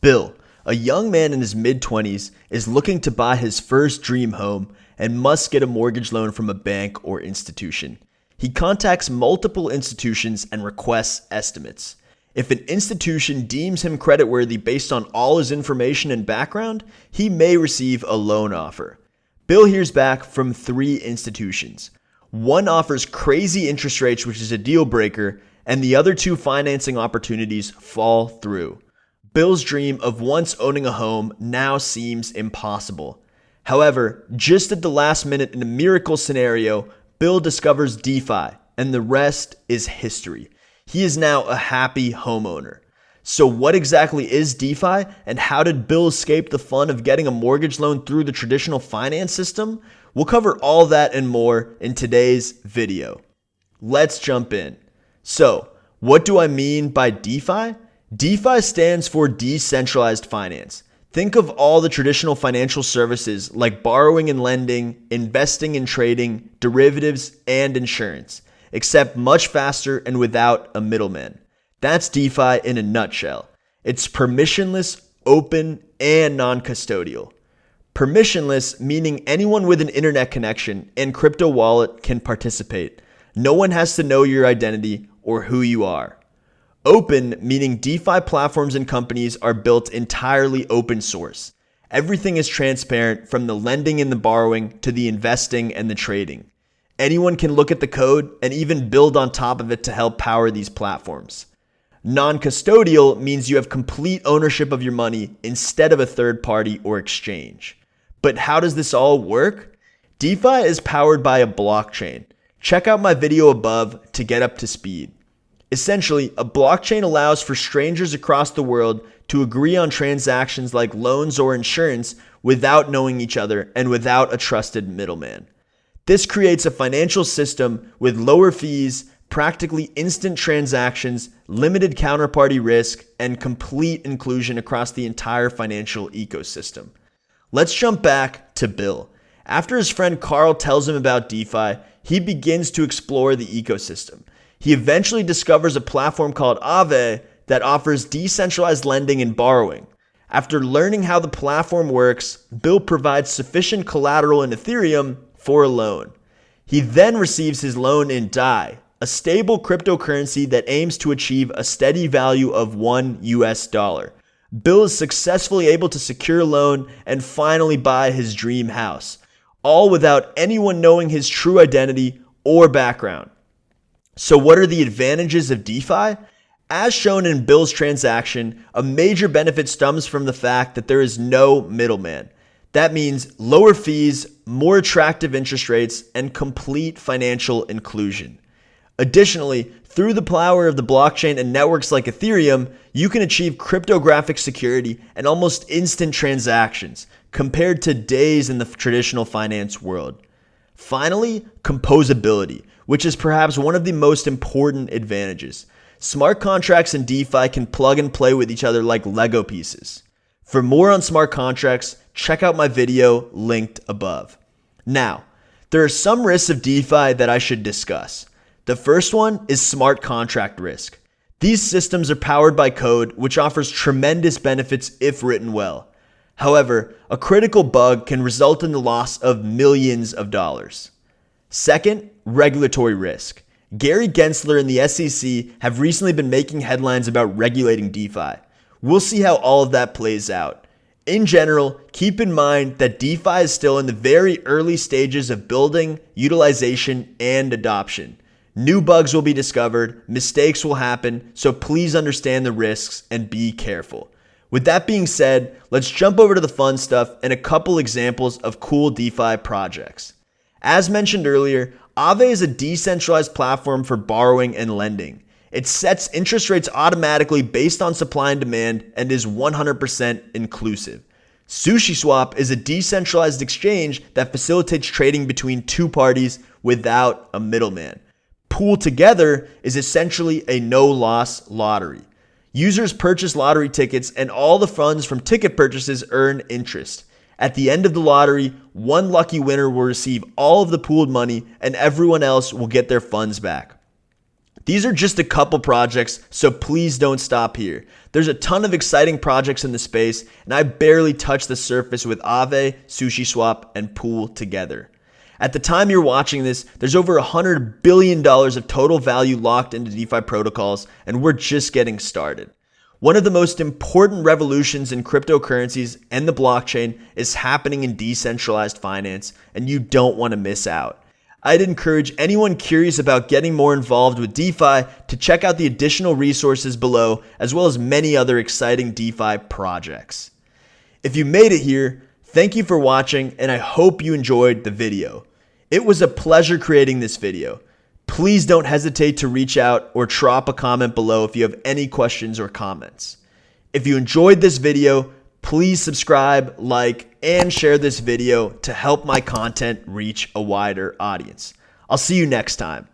Bill, a young man in his mid-20s, is looking to buy his first dream home and must get a mortgage loan from a bank or institution. He contacts multiple institutions and requests estimates. If an institution deems him creditworthy based on all his information and background, he may receive a loan offer. Bill hears back from 3 institutions. One offers crazy interest rates, which is a deal breaker, and the other 2 financing opportunities fall through. Bill's dream of once owning a home now seems impossible. However, just at the last minute in a miracle scenario, Bill discovers Defi, and the rest is history. He is now a happy homeowner. So what exactly is Defi, and how did Bill escape the fun of getting a mortgage loan through the traditional finance system? We'll cover all that and more in today's video. Let's jump in. So, what do I mean by Defi? DeFi stands for Decentralized Finance. Think of all the traditional financial services like borrowing and lending, investing and trading, derivatives, and insurance, except much faster and without a middleman. That's DeFi in a nutshell. It's permissionless, open, and non-custodial. Permissionless meaning anyone with an internet connection and crypto wallet can participate. No one has to know your identity or who you are. Open meaning DeFi platforms and companies are built entirely open source. Everything is transparent from the lending and the borrowing to the investing and the trading. Anyone can look at the code and even build on top of it to help power these platforms. Non-custodial means you have complete ownership of your money instead of a third party or exchange. But how does this all work? DeFi is powered by a blockchain. Check out my video above to get up to speed. Essentially, a blockchain allows for strangers across the world to agree on transactions like loans or insurance without knowing each other and without a trusted middleman. This creates a financial system with lower fees, practically instant transactions, limited counterparty risk, and complete inclusion across the entire financial ecosystem. Let's jump back to Bill. After his friend Carl tells him about DeFi, he begins to explore the ecosystem. He eventually discovers a platform called Aave that offers decentralized lending and borrowing. After learning how the platform works, Bill provides sufficient collateral in Ethereum for a loan. He then receives his loan in DAI, a stable cryptocurrency that aims to achieve a steady value of $1. Bill is successfully able to secure a loan and finally buy his dream house, all without anyone knowing his true identity or background. So what are the advantages of DeFi? As shown in Bill's transaction, a major benefit stems from the fact that there is no middleman. That means lower fees, more attractive interest rates, and complete financial inclusion. Additionally, through the power of the blockchain and networks like Ethereum, you can achieve cryptographic security and almost instant transactions compared to days in the traditional finance world. Finally, composability, which is perhaps one of the most important advantages. Smart contracts and DeFi can plug and play with each other like Lego pieces. For more on smart contracts, check out my video linked above. Now, there are some risks of DeFi that I should discuss. The first one is smart contract risk. These systems are powered by code, which offers tremendous benefits if written well. However, a critical bug can result in the loss of millions of dollars. Second, regulatory risk. Gary Gensler and the SEC have recently been making headlines about regulating DeFi. We'll see how all of that plays out. In general, keep in mind that DeFi is still in the very early stages of building, utilization, and adoption. New bugs will be discovered, mistakes will happen, so please understand the risks and be careful. With that being said, let's jump over to the fun stuff and a couple examples of cool DeFi projects. As mentioned earlier, Aave is a decentralized platform for borrowing and lending. It sets interest rates automatically based on supply and demand and is 100% inclusive. SushiSwap is a decentralized exchange that facilitates trading between 2 parties without a middleman. Pool Together is essentially a no-loss lottery. Users purchase lottery tickets and all the funds from ticket purchases earn interest. At the end of the lottery, one lucky winner will receive all of the pooled money and everyone else will get their funds back. These are just a couple projects, so please don't stop here. There's a ton of exciting projects in the space, and I barely touched the surface with Aave, SushiSwap, and Pool together. At the time you're watching this, there's over $100 billion of total value locked into DeFi protocols, and we're just getting started. One of the most important revolutions in cryptocurrencies and the blockchain is happening in decentralized finance, and you don't want to miss out. I'd encourage anyone curious about getting more involved with DeFi to check out the additional resources below, as well as many other exciting DeFi projects. If you made it here, thank you for watching, and I hope you enjoyed the video. It was a pleasure creating this video. Please don't hesitate to reach out or drop a comment below if you have any questions or comments. If you enjoyed this video, please subscribe, like, and share this video to help my content reach a wider audience. I'll see you next time.